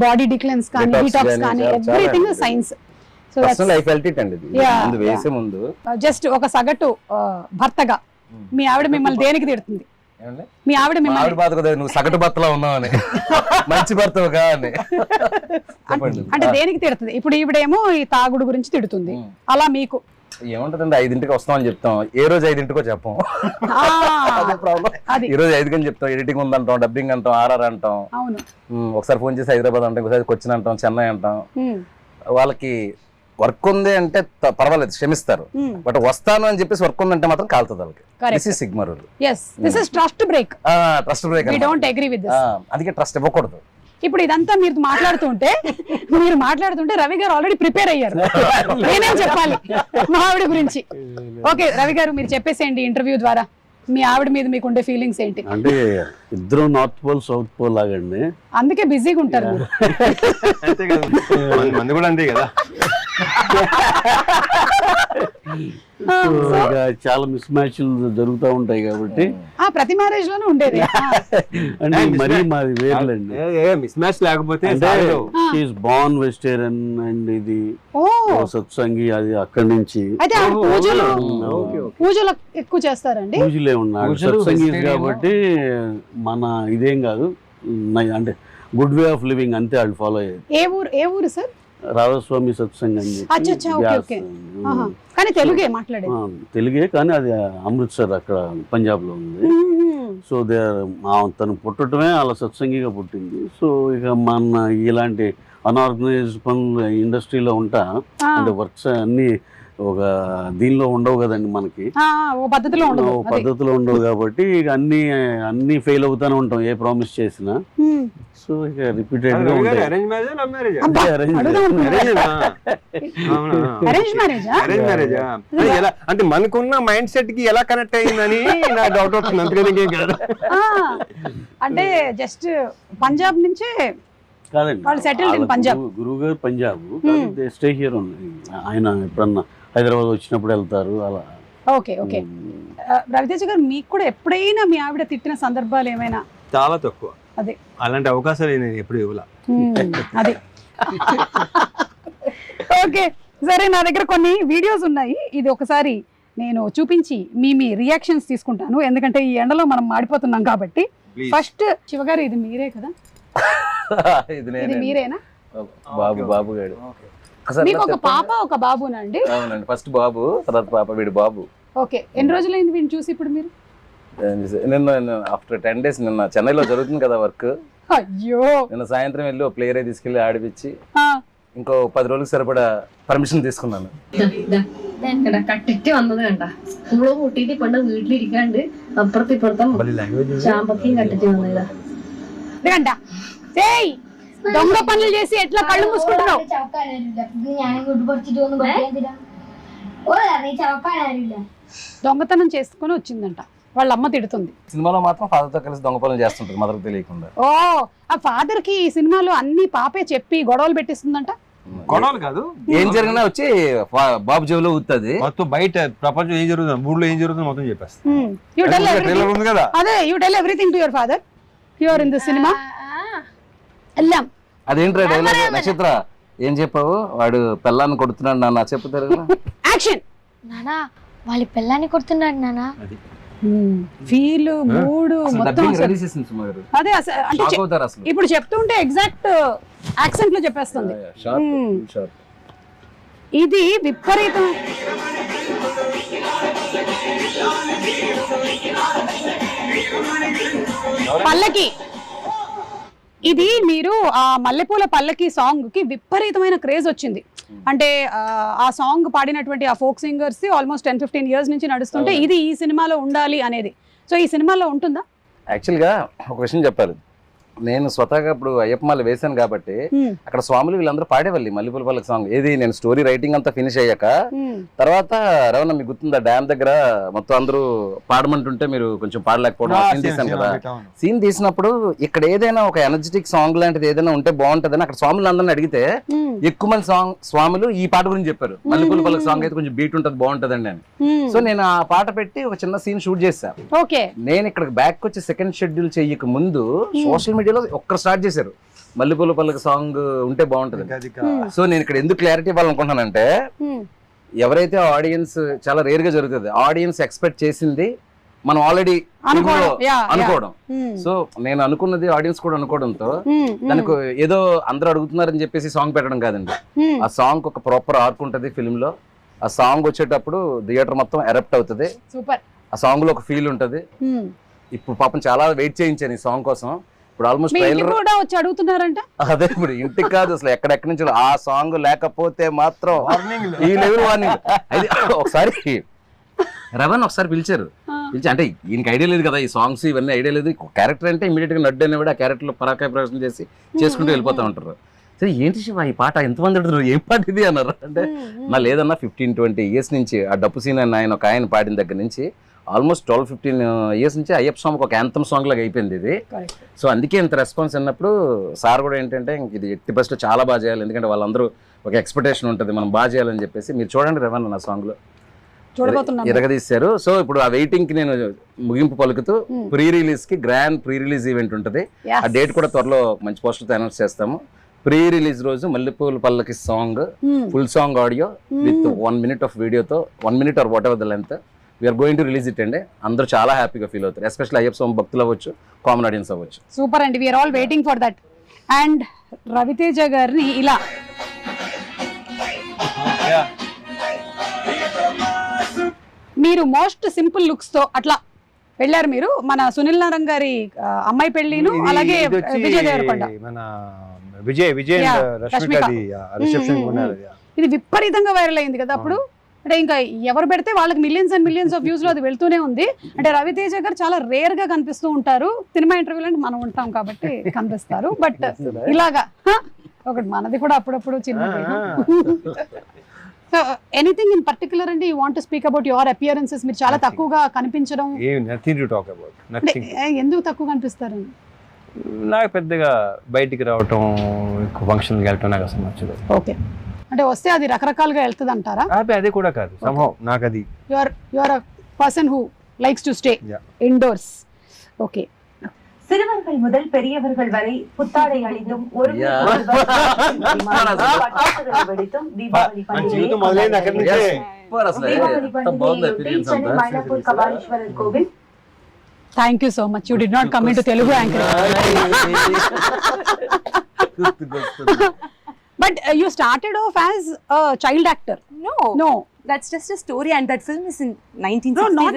Speaker 1: బాడీ డిక్లెన్స్ కానీ, డీటాక్స్ కానీ, ఎవ్రీథింగ్ సైన్స్. సో జస్ట్ ఒక సగటు భర్తగా మీ ఆవిడ మిమ్మల్ని దేనికి తిడుతుంది? మీ ఆవిడ మిమ్మల్ని
Speaker 3: నువ్వు సగటు భర్తలో ఉన్నావని, మంచి భర్తగా అని
Speaker 1: అంటే దేనికి తిడుతుంది? ఇప్పుడు ఈవిడేమో ఈ తాగుడు గురించి తిడుతుంది, అలా మీకు
Speaker 3: ఏముంటదండి? 5ంటికి వస్తామని చెప్తాం, ఏ రోజు 5ంటికో చెప్పం. ఈ రోజు 5 గంటలు చెప్తాం, ఎడిటింగ్ ఉందంటాం, డబ్బింగ్ అంటాం, ఆర్ఆర్ అంటాం, ఒకసారి ఫోన్ చేసి హైదరాబాద్ అంటాం, ఇంకోసారి కొచ్చిన్ అంటాం, చెన్నై అంటాం. వాళ్ళకి వర్క్ ఉంది అంటే పర్వాలేదు, క్షమిస్తారు. బట్ వస్తాను అని చెప్పేసి వర్క్ ఉందంటే మాత్రం కాలుతుంది వాళ్ళకి. Sigma rule.
Speaker 1: Trust break.
Speaker 3: Trust break. అందుకే ట్రస్ట్ ఇవ్వకూడదు.
Speaker 1: ఇప్పుడు ఇదంతా మీరు మాట్లాడుతుంటే రవి గారు ఆల్రెడీ ప్రిపేర్ అయ్యారు, నేనేం చెప్పాలి మా ఆవిడ గురించి. ఓకే రవి గారు, మీరు చెప్పేసేయండి ఇంటర్వ్యూ ద్వారా మీ ఆవిడ మీద మీకు ఉండే ఫీలింగ్స్ ఏంటి?
Speaker 4: అంటే ఇద్దరు నార్త్ పోల్ సౌత్ పోల్ లాగండి,
Speaker 1: అందుకే బిజీగా ఉంటారు.
Speaker 2: మంది కూడా అంతే కదా.
Speaker 4: చాలా మిస్ మ్యాచ్లు జరుగుతూ ఉంటాయి కాబట్టి
Speaker 1: ప్రతి మ్యారేజ్ లోనే ఉండేది.
Speaker 4: అంటే మరీ మాది వేర్లండి,
Speaker 2: మిస్ మ్యాచ్ లేకపోతే.
Speaker 4: బార్న్ వెజిటేరియన్ అండ్ ఇది సత్సంగి, అది అక్కడి నుంచి
Speaker 1: పూజలు ఎక్కువ చేస్తారండి.
Speaker 4: పూజలే ఉన్నాడు సత్సంగి కాబట్టి మన ఇదేం కాదు, అంటే గుడ్ వే ఆఫ్ లివింగ్ అంతే వాళ్ళు ఫాలో అయ్యేది.
Speaker 1: ఏ ఊరు సార్?
Speaker 4: రాధాస్వామి సత్సంగ్ అని.
Speaker 1: కానీ తెలుగే మాట్లాడేది.
Speaker 4: తెలుగే, కానీ అది అమృత్సర్ అక్కడ పంజాబ్ లో ఉంది. సో తను పుట్టడమే అలా సత్సంగిగా పుట్టింది. సో ఇక మన ఇలాంటి అన్ఆర్గనైజ్డ్ పనులు ఇండస్ట్రీలో ఉంటా, అంటే వర్క్స్ అన్ని ఒక దీనిలో ఉండవు కదండి మనకి,
Speaker 1: పద్ధతిలో
Speaker 4: ఉండవు కాబట్టి ఇక అన్ని ఫెయిల్ అవుతానే ఉంటాం ఏ ప్రామిస్ చేసినా. సో ఇక రిపీటెడ్ గా ఉంటాయి.
Speaker 2: అంటే మనకున్న మైండ్ సెట్ కి ఎలా కనెక్ట్ అయ్యిందని నా డౌట్ వస్తుంది. అందుకని కాదు,
Speaker 1: అంటే జస్ట్ పంజాబ్ నుంచే
Speaker 4: కాదండి,
Speaker 1: వాళ్ళు సెటిల్డ్ ఇన్ పంజాబ్.
Speaker 4: గురువు గారు పంజాబ్, స్టే హియర్ ఉంది. ఆయన ఎప్పుడన్నా హైదరాబాద్ వచ్చినప్పుడు వెళ్తారు అలా.
Speaker 1: Okay okay. రవితేజ గారు, మీకు కూడా ఎప్పుడైనా మీ ఆవిడ తిట్టిన సందర్భాలు ఏమైనా?
Speaker 2: చాలా తక్కువ.
Speaker 1: అదే
Speaker 2: అలాంటి అవకాశాలు నేను ఎప్పుడు ఇవ్వలా.
Speaker 1: అది ఓకే సరే, నా దగ్గర కొన్ని వీడియోస్ ఉన్నాయి, ఇది ఒకసారి నేను చూపించి మీ రియాక్షన్స్ తీసుకుంటాను, ఎందుకంటే ఈ ఎండలో మనం మాడిపోతున్నాం కాబట్టి. ఫస్ట్ శివగారు, ఇది మీరే కదా? ఇది మీరేనా?
Speaker 3: బాబు గారు.
Speaker 1: మీకు ఒక పాప ఒక బాబునండి?
Speaker 3: అవునండి, ఫస్ట్ బాబు, తర్వాత పాప, వీడు బాబు.
Speaker 1: ఓకే, ఎన్ని రోజులైంది వీడిని చూసి ఇప్పుడు మీరు?
Speaker 3: నిన్న ఆఫ్టర్ 10 days, నిన్న చెన్నైలో జరుగుతుంది కదా వర్క్.
Speaker 1: అయ్యో,
Speaker 3: నిన్న సాయంత్రం వెళ్ళి ఒక ప్లేయర్ తీసుకెళ్లి ఆడిపించి ఇంకో 10 రోజులకు సరిపడా పర్మిషన్ తీసుకున్నాను.
Speaker 7: കട്ടിട്ട് വന്നതുകണ്ട സ്കൂള് കൂട്ടിട്ട് പണ്ട് വീട്ടിലിരിക്കാണ്ട് അപ്പുറത്ത് ഇപ്പുറത്തും ചാമ്പക്കയും കട്ടിട്ട് വന്നതാ.
Speaker 1: దొంగ పనులు చేసి ఎట్లా కళ్ళు మూసుకుంటున్నావు? దొంగతనం చేసుకుని వచ్చిందంట. వాళ్ళ అమ్మ తిడుతుంది.
Speaker 3: సినిమాలో మాత్రం ఫాదర్ తో కలిసి దొంగ పనులు చేస్తుంటారు మదర్ తెలియకుండా.
Speaker 1: ఓ ఆ ఫాదర్ కి ఈ సినిమాలో అన్ని పాపే చెప్పి గొడవలు పెట్టిస్తుందంట.
Speaker 2: గొడవలు కాదు,
Speaker 3: ఏం జరిగినా వచ్చి బాబు జేబులో ఊతుంది.
Speaker 2: మొత్తం బయట ప్రపంచం ఏం జరుగుతుంది, ఊళ్ళో ఏం జరుగుతుంది మొత్తం చెప్పేస్తా.
Speaker 1: యు టెల్
Speaker 2: ట్రైలర్ ఉంది కదా,
Speaker 1: అదే you tell everything to your father here in this cinema. ఎల్లాం.
Speaker 3: అదేంట్రా డైలాగ్ నక్షత్ర ఏం చెప్పావు? వాడు పెళ్ళాన్ని కొడుతున్నాడు నాన్న, చెప్పుతారు కదా.
Speaker 1: యాక్షన్.
Speaker 6: నానా వాళ్ళ పిల్లాన్ని కొడుతున్నాడు నానా.
Speaker 1: ఫీల్ మూడ్ మొత్తం అదే
Speaker 3: అసలు
Speaker 1: ఇప్పుడు చెప్తుంటే ఎగ్జాక్ట్ యాక్సెంట్ లో చెప్పేస్తుంది. ఇది విపరీతం. పల్లకి ఇది మీరు ఆ మల్లెపూల పల్లకి సాంగ్ కి విపరీతమైన క్రేజ్ వచ్చింది. అంటే ఆ సాంగ్ పాడినటువంటి ఆ ఫోక్ సింగర్స్ ఆల్మోస్ట్ 10-15 ఇయర్స్ నుంచి నడుస్తుంటే ఇది ఈ సినిమాలో ఉండాలి అనేది. సో ఈ సినిమాలో ఉంటుందా?
Speaker 3: యాక్చువల్గా ఒక విషయం చెప్పాలి, నేను స్వతహాగా ఇప్పుడు అయ్యప్పమాల వేశాను కాబట్టి అక్కడ స్వాములు వీళ్ళందరూ పాడేవాళ్ళు మల్లెపూల పల్లకి సాంగ్. ఏది నేను స్టోరీ రైటింగ్ అంతా ఫినిష్ అయ్యాక తర్వాత రవణ మీకు గుర్తుందా డ్యామ్ దగ్గర మొత్తం అందరూ పాడమంటుంటే మీరు కొంచెం పాడలేకపోవడం సీన్ తీసాను కదా. సీన్ తీసినప్పుడు ఇక్కడ ఏదైనా ఒక ఎనర్జెటిక్ సాంగ్ లాంటిది ఏదైనా ఉంటే బాగుంటదని అక్కడ స్వాములు అందరిని అడిగితే ఎక్కువ మంది స్వాములు ఈ పాట గురించి చెప్పారు. మల్లెపూల పల్లకి సాంగ్ అయితే కొంచెం బీట్ ఉంటది బాగుంటదండి అని. సో నేను ఆ పాట పెట్టి ఒక చిన్న సీన్ షూట్ చేశాను. నేను ఇక్కడ బ్యాక్ వచ్చి సెకండ్ షెడ్యూల్ చెయ్యక ముందు సోషల్ మీడియాలో ఒక్కరు స్టార్ట్ చేశారు మల్లెపూల పల్లకి సాంగ్ ఉంటే బాగుంటది. సో నేను ఇక్కడ ఎందుకు క్లారిటీ ఇవ్వాలనుకుంటున్నానంటే ఎవరైతే ఆడియన్స్ చాలా రేర్ గా జరుగుతుంది, ఆడియన్స్ ఎక్స్పెక్ట్ చేసింది మనం ఆల్రెడీ అనుకోవడం. సో నేను అనుకున్నది ఆడియన్స్ కూడా అనుకోవడంతో దానికి ఏదో అందరూ అడుగుతున్నారని చెప్పేసి సాంగ్ పెట్టడం కాదండి. ఆ సాంగ్ ఒక ప్రాపర్ ఆర్క్ ఉంటది ఫిల్మ్ లో. ఆ సాంగ్ వచ్చేటప్పుడు థియేటర్ మొత్తం ఎరప్ట్ అవుతుంది. ఆ సాంగ్ లో ఒక ఫీల్ ఉంటది. ఇప్పుడు పాపం చాలా వెయిట్ చేయించాను ఈ సాంగ్ కోసం. ఇప్పుడు ఆల్మోస్ట్
Speaker 1: వచ్చి అడుగుతున్నారంట.
Speaker 3: అదే ఇప్పుడు ఇంటికి కాదు అసలు ఎక్కడెక్కడి నుంచి ఆ సాంగ్ లేకపోతే మాత్రం ఈ లెవెల్ వార్నింగ్. అయితే ఒకసారి రవణ్ ఒకసారి పిలిచారు, అంటే ఈయనకి ఐడియా లేదు కదా ఈ సాంగ్స్ ఇవన్నీ ఐడియా లేదు. క్యారెక్టర్ అంటే ఇమీడియట్ గా నడ్డు అనేవాడు ఆ క్యారెక్టర్ లో పరాకాయ ప్రవేశం చేసి చేసుకుంటూ వెళ్ళిపోతా ఉంటారు. సరే ఏంటి శివ ఈ పాట ఎంతమంది అడుగుతున్నారు, ఏం పాట ఇది అన్నారు. అంటే నా లేదన్నా 15-20 ఇయర్స్ నుంచి ఆ డప్పు సీన్ అని ఆయన ఒక ఆయన పాడిన దగ్గర నుంచి ఆల్మోస్ట్ 12-15 ఇయర్స్ నుంచి అయ్యప్ప స్వామికి ఒక యాంథమ్ సాంగ్ లాగా అయిపోయింది ఇది. సో అందుకే ఇంత రెస్పాన్స్ అన్నప్పుడు సార్ కూడా ఏంటంటే ఇది 80% చాలా బాగా చేయాలి, ఎందుకంటే వాళ్ళందరూ ఒక ఎక్స్పెక్టేషన్ ఉంటుంది మనం బాగా చేయాలని చెప్పేసి. మీరు చూడండి రవణ్ నా సాంగ్ లో ఎరగదీశారు. సో ఇప్పుడు ఆ వెయిటింగ్ కి నేను ముగింపు పలుకుతూ ప్రీ రిలీజ్ కి గ్రాండ్ ప్రీ రిలీజ్ ఈవెంట్ ఉంటుంది. ఆ డేట్ కూడా త్వరలో మంచి పోస్టర్తో అనౌన్స్ చేస్తాము. ప్రీ రిలీజ్ రోజు Mallepoola Pallaki song full song audio with 1 minute of వీడియోతో 1 minute or whatever the length we are going to release it అండి. అందరూ చాలా హ్యాపీగా ఫీల్ అవుతారు, ఎస్పెషల్లీ అయ్యప్ప స్వామి భక్తులు అవ్వచ్చు, కామన్ ఆడియన్స్ అవ్వచ్చు.
Speaker 1: సూపర్ అండి, we are all waiting for that. And Raviteja గారిని ఇలా మీరు మోస్ట్ సింపుల్ లుక్స్ తో అట్లా వెళ్ళారు మీరు. మన సునీల్ నారాయణ గారి అమ్మాయి పెళ్లిను అలాగే విజయ్ దేవరకొండ ఇది విపరీతంగా వైరల్ అయింది కదా అప్పుడు. అంటే ఇంకా ఎవరు పెడితే వాళ్ళకి millions and millions of views లో అది వెళ్తూనే ఉంది. అంటే రవితేజ గారు చాలా రేర్ గా కనిపిస్తూ ఉంటారు. సినిమా ఇంటర్వ్యూలో అంటే మనం ఉంటాం కాబట్టి కనిపిస్తారు. బట్ ఇలాగా ఒకటి మనది కూడా అప్పుడప్పుడు చిన్న. సో ఎనీథింగ్ ఇన్ పర్టికులర్ అండి you want to speak about your appearances? మీరు చాలా తక్కువగా కనిపించడం. ఎందుకు తక్కువ కనిపిస్తారు?
Speaker 2: నాకు పెద్దగా బయటికి రావటం, ఫంక్షన్కి వెళ్ళటం నాకు అసలు నచ్చదు.
Speaker 1: ఓకే, అంటే వస్తే అది రకరకాలుగా వెళ్తుంది అంటారా?
Speaker 2: అది కూడా కాదు, నాకు అది
Speaker 1: your person who likes to stay indoors. Okay,
Speaker 8: சிறுவர்கள் முதல் பெரியவர்கள் வரை புத்தாடை அணிந்தும் ஒரு வெடித்தும் தீபாவளி பண்டிகை மயிலாப்பூர் கபாலீஸ்வரர் கோவில்.
Speaker 1: Thank you so much. You did not come into Telugu anchor. But you started off as a child actor. No.
Speaker 5: That's just a story, and that film is in 1960s.
Speaker 1: No, not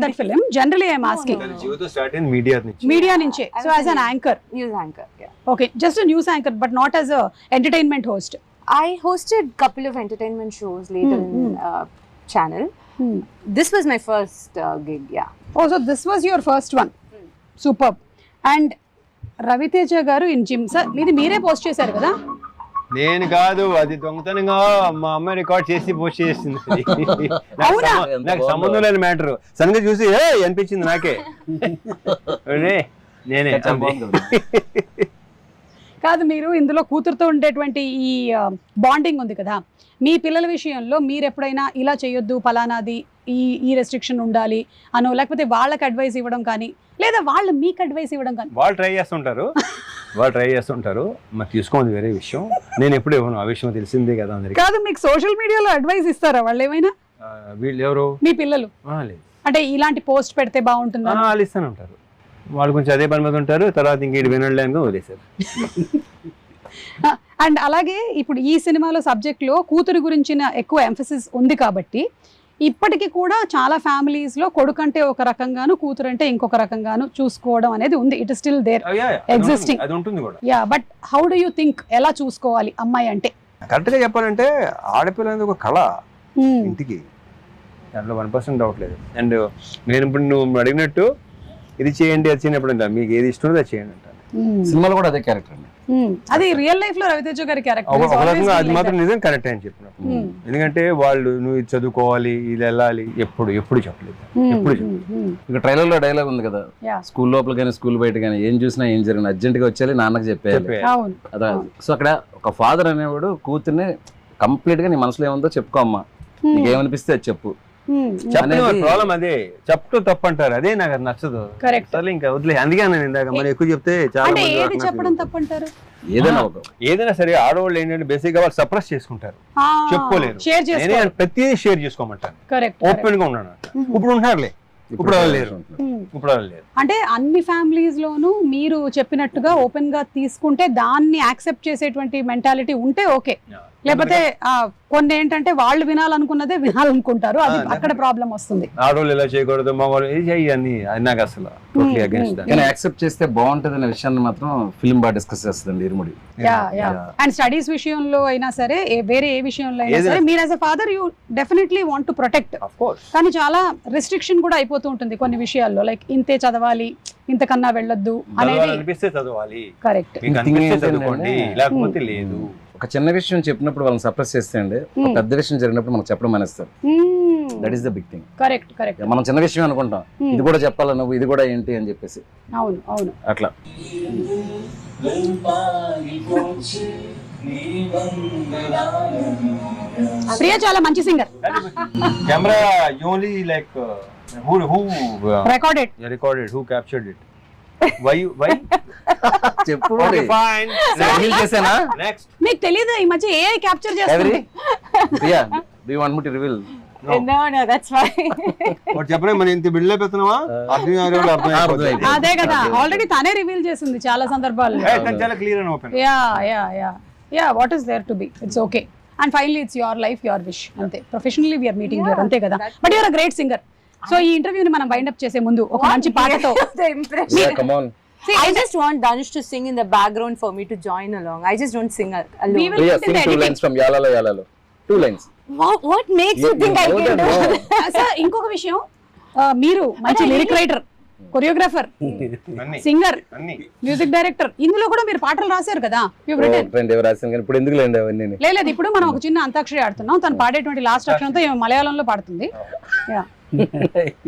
Speaker 1: that film. Generally, I'm asking.
Speaker 2: జీవితం start in
Speaker 1: Media ninche. So as an anchor.
Speaker 5: News anchor, yeah.
Speaker 1: Okay, just a news anchor, but not as a entertainment host.
Speaker 5: I hosted couple of entertainment shows later in channel. This was my first gig, yeah.
Speaker 1: Oh, so this was your first one. Superb. And Raviteja garu in gym, sir, మీరే post చేశారు కదా?
Speaker 2: నేను కాదు, అది దొంగతనంగా మా అమ్మాయి record చేసి పోస్ట్ చేసింది. నాకు సంబంధం లేని మ్యాటర్. సడన్గా చూసి అనిపించింది నాకే, నేనే.
Speaker 1: కాదు, మీరు ఇందులో కూతురుతో ఉండేటువంటి ఈ బాండింగ్ ఉంది కదా, మీ పిల్లల విషయంలో మీరు ఎప్పుడైనా ఇలా చేయొద్దు, ఫలానాది ఈ రెస్ట్రిక్షన్ ఉండాలి అనో, లేకపోతే వాళ్ళకి అడ్వైస్ ఇవ్వడం కానీ, లేదా వాళ్ళు మీకు అడ్వైస్ ఇవ్వడం కానీ?
Speaker 2: వాళ్ళు ట్రై చేస్తుంటారు, మరి తీసుకోండి వేరే విషయం. నేను ఎప్పుడు ఇవ్వను, ఆ విషయం తెలిసిందే కదా అందరికి.
Speaker 1: కాదు, మీకు సోషల్ మీడియాలో అడ్వైస్ ఇస్తారా వాళ్ళు ఏమైనా?
Speaker 2: వీళ్ళు ఎవరు?
Speaker 1: మీ పిల్లలు.
Speaker 2: లేదు,
Speaker 1: అంటే ఇలాంటి పోస్ట్ పెడితే బాగుంటుందా?
Speaker 2: వాళ్ళు ఇస్తానే ఉంటారు. వాళ్ళు కొంచెం అదే పని మీద ఉంటారు, తర్వాత ఇంకేటి వినలేనుగా వదిలేశారు.
Speaker 1: అండ్ అలాగే ఇప్పుడు ఈ సినిమాలో సబ్జెక్ట్లో కూతురు గురించిన ఎక్కువ ఎంఫసిస్ ఉంది కాబట్టి ఇప్పటికీ కూడా చాలా ఫ్యామిలీస్ లో కొడుకు అంటే ఒక రకంగాను, కూతురు అంటే ఇంకొక రకంగాను చూసుకోవడం అనేది ఉంది. It is still there existing.
Speaker 2: అది ఉంటుంది కూడా.
Speaker 1: Yeah, but how do you think ఎలా చూసుకోవాలి అమ్మాయి అంటే?
Speaker 2: కరెక్ట్ గా చెప్పాలంటే ఆడపిల్ల అనేది ఒక కళ ఇంటికి, దాంట్లో 1% డౌట్ లేదు. అండ్ నేను ఇప్పుడు నువ్వు అడిగినట్టు ఇది చేయండి అది చేయనప్పుడు మీకు ఏది ఇష్టం అది చేయండి అంటాను.
Speaker 3: సినిమాలో కూడా అదే క్యారెక్టర్ అండి.
Speaker 1: అది రియల్ లైఫ్ లో రవితేజ గారి క్యారెక్టర్.
Speaker 2: అది మాత్రం నిజం కరెక్ట్ అని చెప్పినప్పుడు, ఎందుకంటే వాళ్ళు నువ్వు ఇది చదువుకోవాలి, ఇది వెళ్ళాలి, ఎప్పుడు చెప్పలేదు.
Speaker 3: ఇక ట్రైలర్ లో డైలాగ్ ఉంది కదా, స్కూల్ లోపల కానీ స్కూల్ బయట కానీ ఏం చూసినా ఏం జరిగిన అర్జెంట్ గా వచ్చేయాలి, నాన్నకి చెప్పేయాలి. అదే. సో అక్కడ ఒక ఫాదర్ అనేవాడు కూతుర్ని కంప్లీట్ గా నీ మనసులో ఏముందో చెప్పుకో అమ్మా, నీకేమనిపిస్తే అది చెప్పు.
Speaker 2: ప్రాబ్లం అదే, చెప్తూ తప్పు అంటారు, అదే నాకు అది నచ్చదు. ఇంకా వదిలే, అందుకే నేను ఇందాక మరి ఎక్కువ చెప్తే చాలా
Speaker 1: చెప్పడం తప్పు అంటారు.
Speaker 2: ఏదైనా సరే ఆడవాళ్ళు ఏంటంటే బేసిక్ గా వాళ్ళు సప్రెస్ చేసుకుంటారు, చెప్పుకోలేరు. ప్రతిదీ షేర్ చేసుకోమంటారు, ఓపెన్ గా ఉన్నాను. ఇప్పుడు ఉంటారులే, ఇప్పుడు లేరు.
Speaker 1: అంటే అన్ని ఫ్యామిలీస్ లోనూ మీరు చెప్పినట్టుగా ఓపెన్ గా తీసుకుంటే దాన్ని యాక్సెప్ట్ చేసేటువంటి మెంటాలిటీ ఉంటే ఓకే. లేకపోతే కొన్ని ఏంటంటే వాళ్ళు వినాలనుకున్నదే వినాలనుకుంటారు, అది అక్కడ ప్రాబ్లం వస్తుంది.
Speaker 2: ఆడవాళ్ళు ఇలా చేయకూడదు, మగవాళ్ళు ఇది చెయ్యని, అది నాకు అసలు టోటలీ అగైన్స్ట్.
Speaker 3: కానీ యాక్సెప్ట్ చేస్తే బాగుంటది అనే విషయాన్ని మాత్రం ఫిల్మ్ బాగా డిస్కస్ చేస్తుంది ఇరుముడి.
Speaker 1: అండ్ స్టడీస్ విషయంలో అయినా సరే, వేరే ఏ విషయంలో అయినా సరే, మీరు as a father you definitely want to protect. కానీ చాలా రెస్ట్రిక్షన్ కూడా అయిపోతూ ఉంటుంది కొన్ని విషయాల్లో, లైక్ ఇంతే చదవాలి, ఇంతకన్నా వెళ్ళొద్దు అనేది. కరెక్ట్,
Speaker 2: లేకపోతే లేదు.
Speaker 3: ఒక చిన్న విషయం చెప్పినప్పుడు వాళ్ళని సప్రెస్ చేస్తే అండి, ఒక పెద్ద విషయం జరిగినప్పుడు మనకు చెప్పడం మానేస్తారు. That is the big thing.
Speaker 1: Correct correct.
Speaker 3: మనం చిన్న విషయం అనుకుంటాం, ఇది కూడా చెప్పాలా నువ్వు, ఇది కూడా ఏంటి అని చెప్పేసి.
Speaker 1: అవును అవును,
Speaker 3: అట్లా.
Speaker 1: ప్రియా చాలా మంచి singer.
Speaker 2: Camera you only like who recorded who captured it? why
Speaker 3: చెప్పు.
Speaker 2: okay fine,
Speaker 3: రివీల్ చేసానా?
Speaker 2: next.
Speaker 1: మీకు తెలియదు ఈ మధ్య AI క్యాప్చర్ చేస్తుంది.
Speaker 3: Priya, do you want me to reveal?
Speaker 5: No, that's fine.
Speaker 2: What చెప్పనే మన ఇంత బిల్డ్ అయిపోతున్నావా? అర్థం
Speaker 1: అదే కదా, ఆల్రెడీ తనే రివీల్ చేసింది చాలా సందర్భాల్లో.
Speaker 2: చాలా clear and open.
Speaker 1: Yeah what is there to be, it's okay. And finally it's your life, your wish, అంతే. Professionally we are meeting here, అంతే కదా. But your a great singer. So ఈ ఇంటర్వ్యూని మనం వైండ్ అప్ చేసే ముందు ఒక మంచి పాటతో.
Speaker 5: The impression.
Speaker 3: Yeah, come on.
Speaker 5: See, I just want Danush to sing in the background for me to join along. I just don't sing alone.
Speaker 1: We will
Speaker 3: Priya,
Speaker 1: put in
Speaker 3: sing
Speaker 1: the
Speaker 3: 2
Speaker 1: editing.
Speaker 3: lines from Yalalo Yalalo. 2 lines.
Speaker 5: What makes you think I can do?
Speaker 1: Sir ఇంకొక విషయం, మీరు మంచి lyric writer, choreographer, singer, music director, ఇందులో కూడా మీరు పాటలు రాశారు కదా.
Speaker 3: ఇప్పుడు ఎందుకు లేండి అవన్నీ?
Speaker 1: లేదు, ఇప్పుడు మనం ఒక చిన్న అంతాక్షరి ఆడుతున్నాం, తను పాడేటువంటి లాస్ట్ అక్షరంతో మలయాళంలో పాడుతుంది.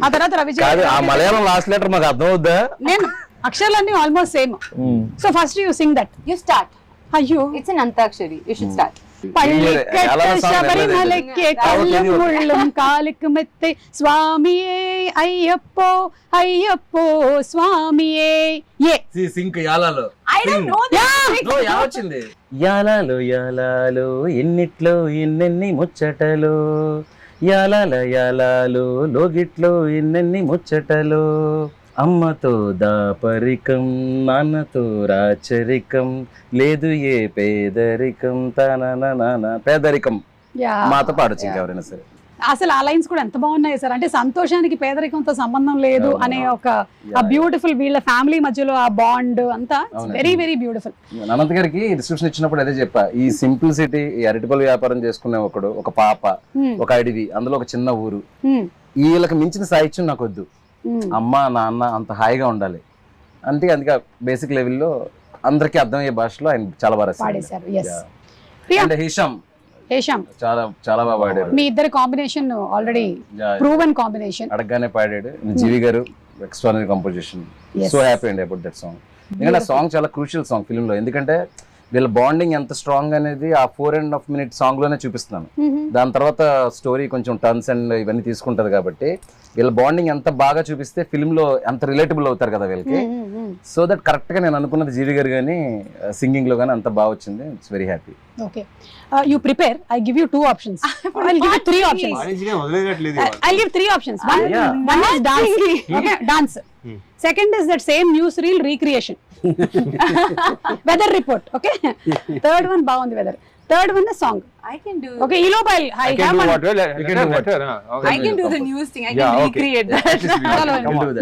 Speaker 1: ఆ తర్వాత రవిజయ్.
Speaker 3: ఆ మలయాళం లాస్ట్ లెటర్ మాకు అర్థం అవుద్దా?
Speaker 1: నేను అక్షరాలన్నీ almost same. So first you sing that.
Speaker 5: You start.
Speaker 1: అయ్యో,
Speaker 5: It's an antakshari. You should start.
Speaker 1: ശബരിമലയ്ക്ക് കള്ളും മുള്ളും കാലിക്ക് മെത്തെ സ്വാമിയേ അയ്യപ്പോ അയ്യപ്പോ സ്വാമിയേ.
Speaker 3: సింక్ యాలాలో.
Speaker 5: I don't know that.
Speaker 3: యావచ్చింది. యాలాలో యాలాలో ఎన్నిట్లో ఎన్నెన్ని ముచ్చటలో, యాలాల యాలాలో లోగిట్లో ఎన్నెన్ని ముచ్చటలో, అమ్మతో దాపరికం నాన్నతో రాచరికం, లేదు ఏ పేదరికం తన పేదరికం. మాతో పాడొచ్చు ఇంకెవరైనా సరే.
Speaker 1: అసలు ఆ లైన్స్ కూడా ఎంత బాగున్నాయి సార్. అంటే సంతోషానికి పేదరికంతో సంబంధం లేదు అనే ఒక బ్యూటిఫుల్, వీళ్ళ ఫ్యామిలీ మధ్యలో ఆ బాండ్ అంతా వెరీ వెరీ బ్యూటిఫుల్.
Speaker 3: అనంత్ గారికి డిస్క్రిప్షన్ ఇచ్చినప్పుడు అదే చెప్పా, ఈ సింప్లిసిటీ, ఈ అరటిపల్లి వ్యాపారం చేసుకునే ఒకడు, ఒక పాప, ఒక అడవి, అందులో ఒక చిన్న ఊరు, వీళ్ళకి మించిన సాహిత్యం నాకు వద్దు. అమ్మ నాన్న అంత హాయిగా ఉండాలి అంటే, అందుకే బేసిక్ లెవెల్లో అందరికీ అర్థమయ్యే భాషలో ఆయన చాలా బాగా
Speaker 1: పాడేశారు.
Speaker 3: అండ్ హిషామ్
Speaker 1: హేషామ్
Speaker 3: చాలా చాలా బాగా పాడారు.
Speaker 1: మీ ఇద్దరి కాంబినేషన్ ఆల్రెడీ ప్రూవెన్ కాంబినేషన్.
Speaker 3: అడగగానే పాడాడు. జీవి గారు ఎక్స్ట్రానరీ కంపోజిషన్. సో హ్యాపీ అండి అబౌట్ దట్ సాంగ్. ఎందుకంటే ఆ సాంగ్ చాలా క్రూషియల్ సాంగ్ ఫిల్మ్ లో. ఎందుకంటే వీళ్ళ బాండింగ్ ఎంత స్ట్రాంగ్ అనేది ఆ 4.5 minute సాంగ్ లోనే చూపిస్తున్నాను. దాని తర్వాత స్టోరీ కొంచెం టర్న్స్ అండ్ ఇవన్నీ తీసుకుంటది కాబట్టి వీళ్ళ బాండింగ్ ఎంత బాగా చూపిస్తే ఫిల్మ్ లో ఎంత రిలేటబుల్ అవుతారు కదా వీళ్ళకి. సో దట్ కరెక్ట్ గా నేను అనుకున్నది జీవి గారు కానీ సింగింగ్ లో కానీ అంత బాగా వచ్చింది. It's very happy.
Speaker 1: Okay, you prepare. I give you 2 options. I'll give you 3 options. I'll give 3 options. One is dance. Okay, dance. Second is that same newsreel recreation. Weather report. Okay. Third one బాగుంది weather. Third one is song.
Speaker 5: I can do.
Speaker 1: Okay, Elope, I have one.
Speaker 5: I can do the news thing. I can recreate that.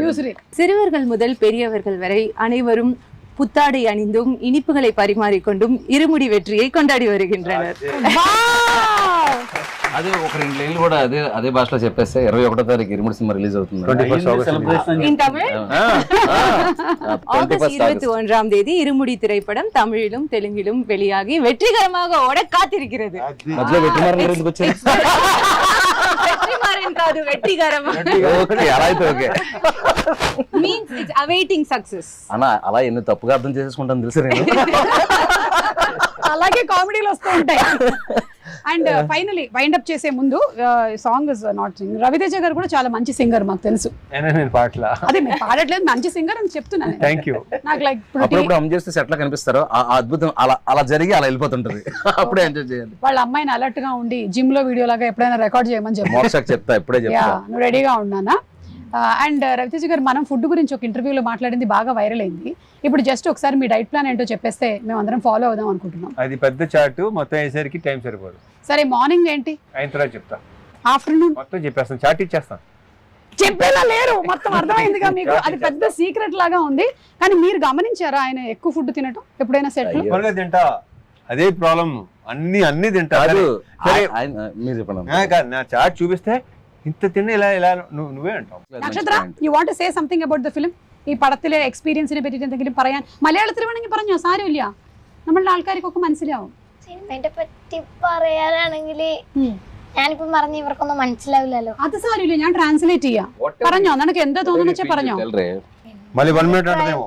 Speaker 1: Newsreel.
Speaker 5: சிறுவர்கள் முதல் பெரியவர்கள் வரை அனைவரும் புத்தாடை அணிந்தும் இனிப்புகளை பரிமாறிக்கொண்டும் இருமுடி வெற்றியை கொண்டாடி வருகின்றனர்.
Speaker 3: అదే ఒక 2 లైన్లు కూడా అదే భాషలో చెప్పేస్తే 21వ తారీఖు ఇరుముడి సినిమా రిలీజ్ అవుతుంది.
Speaker 5: In Tamil? ஆகஸ்ட் 21ஆம் தேதி இருமுடி திரைப்படம் தமிழிலும் தெலுங்கிலும் வெளியாகி வெற்றிகரமாக ஓட காத்திருக்கிறது.
Speaker 3: మధ్యలో వెట్టిమారన్ ఎందుకు వచ్చారు?
Speaker 5: வெற்றிமாறன் కాదు, వెట్టిగరం.
Speaker 3: ఓకే, అలా అయితే okay.
Speaker 5: Means it's awaiting success.
Speaker 3: అన్న అలా ఎన్ని తప్పుగా అర్థం చేసేసుకుంటాను తెలుసు నేను.
Speaker 1: అలాగే కామెడీలు వస్తూ ఉంటాయి. అండ్ ఫైనలీ వైండ్ అప్ చేసే ముందు song is not sing. Raviteja గారు కూడా చాలా మంచి సింగర్ మాకు తెలుసు.
Speaker 2: నేను పాటలా
Speaker 1: అదే మీరు పాడట్లేదు, మంచి సింగర్ అని చెప్తున్నాను.
Speaker 2: Thank you.
Speaker 1: నాకు లైక్
Speaker 3: అప్పుడప్పుడు అమ్ చేస్తే సెట్ లా కనిపిస్తారు. ఆ అద్భుతం అలా జరిగి అలా వెళ్ళిపోతుంటది. అప్పుడే ఎంజాయ్ చేయాలి.
Speaker 1: వాళ్ళ అమ్మాయిని అలర్ట్ గా ఉండి జిమ్ లో వీడియో లాగా ఎప్పుడైనా రికార్డ్ చేయమని చెప్పి
Speaker 3: మోక్షకి చెప్తా, ఇప్పుడే చెప్తా.
Speaker 1: నువ్వు రెడీగా ఉన్నానా? అండ్ రవితేజ గారు, మనం ఫుడ్ గురించి ఒక ఇంటర్వ్యూలో మాట్లాడింది బాగా వైరల్ అయింది. ఇప్పుడు జస్ట్ ఒకసారి మీ డైట్ ప్లాన్ ఏంటో చెప్పేస్తే మేము అందరం ఫాలో అవుదాం అనుకుంటున్నాం.
Speaker 2: అది పెద్ద చార్ట్, మొత్తం అయ్యేసరికి టైం సరిపోదు.
Speaker 1: సరే, మార్నింగ్ ఏంటి,
Speaker 2: అయిన తర్వాత చెప్తా.
Speaker 1: ఆఫ్టర్నూన్
Speaker 2: మొత్తం చెప్పేస్తాను, చార్ట్ ఇచ్చేస్తాను.
Speaker 1: చెప్పేలా లేరు, మొత్తం అర్థమైందిగా మీకు. అది పెద్ద సీక్రెట్ లాగా ఉంది. కానీ మీరు గమనించారా ఆయన ఎక్కువ ఫుడ్ తినటం ఎప్పుడైనా సెట్?
Speaker 2: తింటా, అదే ప్రాబ్లం. అన్ని తింటా.
Speaker 3: మీరు చెప్పండి.
Speaker 2: నా చార్ట్ చూపిస్తే ఇంత తిన్న ఇలా నువ్వే అంటావు.
Speaker 1: നക്ഷത്ര, you want to say something about the film? ഈ പടത്തിലെ എക്സ്പീരിയൻസിനെ പറ്റിയിട്ട് എന്തെങ്കിലും പറയാൻ? മലയാളത്തിൽ വേണമെങ്കിൽ പറഞ്ഞോ, സാരമില്ല, നമ്മളുടെ ആൾക്കാർക്കൊക്കെ മനസ്സിലാവും.
Speaker 6: സിനിമയെ പറ്റി പറയാനാണെങ്കിൽ ഞാനിപ്പോ പറഞ്ഞ ഇവർക്കൊന്നും മനസ്സിലാവില്ലല്ലോ.
Speaker 1: അത് സാരമില്ല, ഞാൻ ട്രാൻസ്ലേറ്റ് ചെയ്യാം. പറഞ്ഞോ, നിനക്ക് എന്താ തോന്നുന്നു വെച്ചാൽ പറഞ്ഞോ.
Speaker 2: మళ్ళీ 1 minute అంటదేమో.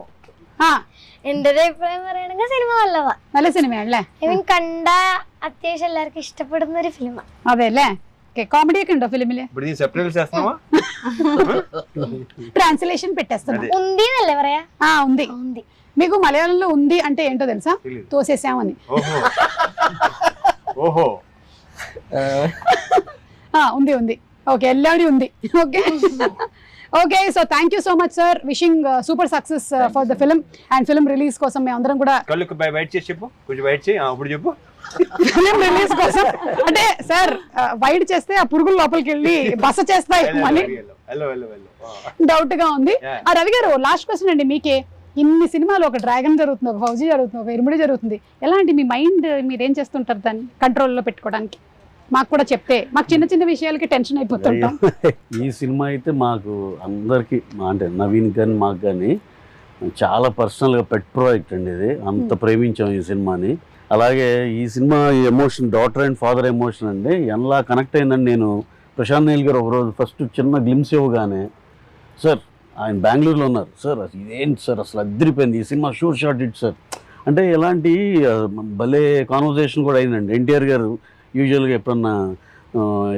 Speaker 1: ആ,
Speaker 6: എന്റെ ഒരു അഭിപ്രായം പറയുകയാണെങ്കിൽ സിനിമ നല്ലതാ.
Speaker 1: നല്ല സിനിമയാണല്ലേ?
Speaker 6: ഐ മീൻ കണ്ട അത്യാവശ്യം എല്ലാവർക്കും ഇഷ്ടപ്പെടുന്ന ഒരു ഫിലിമാണ്.
Speaker 1: അതെ അല്ലേ? కామెడీ ഒക്കെ ఉണ്ടో ఫిలిమిല്?
Speaker 2: ఇప్పుడు దీన్ని సెపరేట్ చేస్తున్నావా?
Speaker 1: ట్రాన్స్లేషన్ పెట్టేస్తున్నా.
Speaker 6: ఉంది అല്ലേ പറയാ?
Speaker 1: ఉంది.
Speaker 6: ఉంది.
Speaker 1: మీకు మలయాళంలో ఉంది అంటే ఏంటో తెలుసా? తోసేసామని.
Speaker 2: ఓహో.
Speaker 1: ఉంది. ఓకే, എല്ലാവരും ఉంది. Okay. Okay, so thank you so much sir. Wishing super success for the film and film release కోసం మేము అందరం కూడా.
Speaker 2: కళ్ళకు బయట చేసి చెప్పు, కొంచెం బయట చేయి. అప్పుడు చెప్పు.
Speaker 1: ఫిలిం రిలీజ్ కోసం అంటే సార్ వైడ్ చేస్తే ఆ పురుగుల లోపలికి వెళ్ళి బస చేస్తాయి మళ్ళీ. డౌట్ గా ఉంది. రవి గారు, లాస్ట్ క్వశ్చన్ అండి మీకే. ఇన్ని సినిమాలు, ఒక డ్రాగన్ జరుగుతుంది, ఒక ఫౌజీ జరుగుతుంది, ఒక ఇరుముడి జరుగుతుంది. ఎలాంటి మీ మైండ్ మీరేం చేస్తుంటారు దాన్ని కంట్రోల్లో పెట్టుకోవడానికి? మాకు కూడా చెప్తే, మాకు చిన్న చిన్న విషయాలకి టెన్షన్ అయిపోతుంటాం.
Speaker 4: ఈ సినిమా అయితే మాకు అందరికి, అంటే నవీన్ కానీ మాకు కానీ చాలా పర్సనల్గా పెట్ ప్రాజెక్ట్ అండి ఇది. అంత ప్రేమించాం ఈ సినిమాని. అలాగే ఈ cinema emotion, daughter and father emotion అండి, ఎలా కనెక్ట్ అయిందండి. నేను ప్రశాంత్ నీల్ గారు ఒకరోజు ఫస్ట్ చిన్న గ్లిమ్స్ ఇవ్వగానే, సార్ ఆయన బెంగళూరులో ఉన్నారు, సార్ ఇదేంటి సార్ అసలు అదిరిపోయింది ఈ cinema, sure shot it sir అంటే ఇలాంటి భలే కాన్వర్జేషన్ కూడా అయిందండి. ఎన్టీఆర్ గారు యూజువల్గా ఎప్పుడన్నా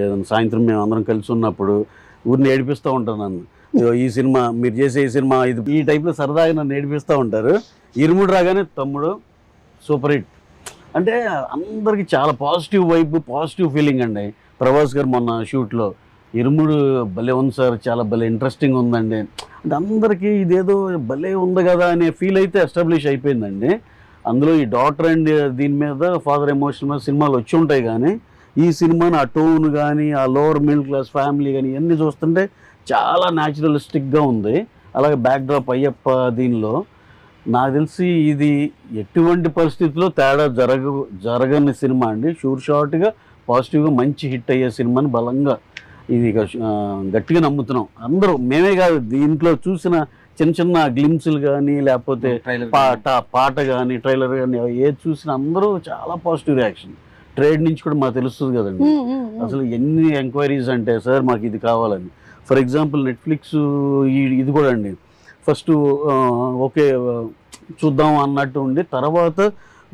Speaker 4: ఏదైనా సాయంత్రం మేము అందరం కలిసి ఉన్నప్పుడు ఊరిని ఏడిపిస్తూ ఉంటాను నన్ను. ఈ సినిమా మీరు చేసే ఈ సినిమా ఇది, ఈ టైప్లో సరదాగా నన్ను ఏడిపిస్తూ ఉంటారు. ఇరుముడు రాగానే తమ్ముడు సూపర్ హిట్ అంటే అందరికీ చాలా పాజిటివ్ వైబ్, పాజిటివ్ ఫీలింగ్ అండి. ప్రభాస్ గారు మొన్న షూట్లో ఇరుముడు భలే ఉంది సార్, చాలా భలే ఇంట్రెస్టింగ్ ఉందండి అంటే అందరికీ ఇదేదో భలే ఉంది కదా అనే ఫీల్ అయితే ఎస్టాబ్లిష్ అయిపోయిందండి. అందులో ఈ డాటర్ అండ్ దీని మీద ఫాదర్ ఎమోషన్ మీద సినిమాలు వచ్చి ఉంటాయి, కానీ ఈ సినిమాని ఆ టోన్ కానీ, ఆ లోవర్ మిడిల్ క్లాస్ ఫ్యామిలీ కానీ ఇవన్నీ చూస్తుంటే చాలా న్యాచురలిస్టిక్గా ఉంది. అలాగే బ్యాక్డ్రాప్ అయ్యప్ప దీనిలో నాకు తెలిసి ఇది ఎటువంటి పరిస్థితుల్లో తేడా జరగని సినిమా అండి. షూర్ షార్ట్గా పాజిటివ్గా మంచి హిట్ అయ్యే సినిమాని బలంగా ఇది గట్టిగా నమ్ముతున్నాం అందరూ. మేమే కాదు, దీంట్లో చూసిన చిన్న చిన్న గ్లిమ్స్లు కానీ, లేకపోతే పాట కానీ, ట్రైలర్ కానీ ఏది చూసినా అందరూ చాలా పాజిటివ్ రియాక్షన్. ట్రేడ్ నుంచి కూడా మాకు తెలుస్తుంది కదండి. అసలు ఎన్ని ఎంక్వైరీస్ అంటే సార్ మాకు ఇది కావాలని. ఫర్ ఎగ్జాంపుల్ నెట్ఫ్లిక్స్ ఇది కూడా అండి, ఫస్ట్ ఓకే చూద్దాం అన్నట్టు ఉండి తర్వాత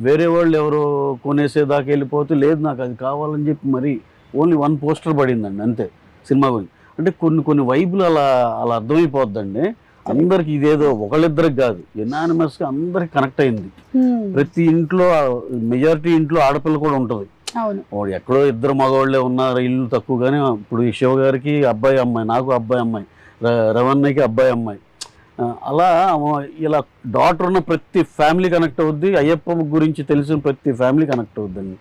Speaker 4: వేరే వాళ్ళు ఎవరో కొనేసేదాకా వెళ్ళిపోతే లేదు నాకు అది కావాలని చెప్పి మరి ఓన్లీ 1 పోస్టర్ పడిందండి అంతే సినిమా గురించి. అంటే కొన్ని వైపులు అలా అర్థమైపోద్దండి అందరికి. ఇదేదో ఒకళ్ళిద్దరికి కాదు, ఎనానిమస్గా అందరికి కనెక్ట్ అయింది. ప్రతి ఇంట్లో మెజారిటీ ఇంట్లో ఆడపిల్ల కూడా ఉంటుంది. ఎక్కడో 2 మగవాళ్ళే ఉన్నారు, ఇల్లు తక్కువగానే. ఇప్పుడు ఈ శివ గారికి అబ్బాయి అమ్మాయి, నాకు అబ్బాయి అమ్మాయి, రవణకి అబ్బాయి అమ్మాయి, అలా ఇలా డాటర్ ఉన్న ప్రతి ఫ్యామిలీ కనెక్ట్ అవుద్ది. అయ్యప్ప గురించి తెలిసిన ప్రతి ఫ్యామిలీ కనెక్ట్ అవుద్దండి.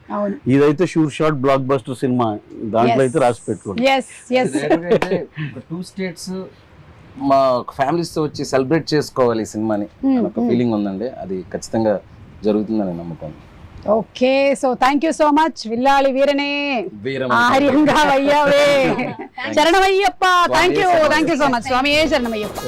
Speaker 4: ఇదైతే sure shot blockbuster cinema, దాంట్లో అయితే రాసి పెట్టుకోండి.
Speaker 3: 2 స్టేట్స్ మా ఫ్యామిలీస్ తో వచ్చి సెలబ్రేట్ చేసుకోవాలి ఈ సినిమాని ఒక ఫీలింగ్ ఉందండి. అది ఖచ్చితంగా జరుగుతుందని నమ్మకం.
Speaker 1: Okay, so thank you so much. విల్లాలి వీరనే ఆర్యంగా అయ్యావే. శరణమయ్యప్ప. Thank you so much Swamy. శరణమయ్యప్ప.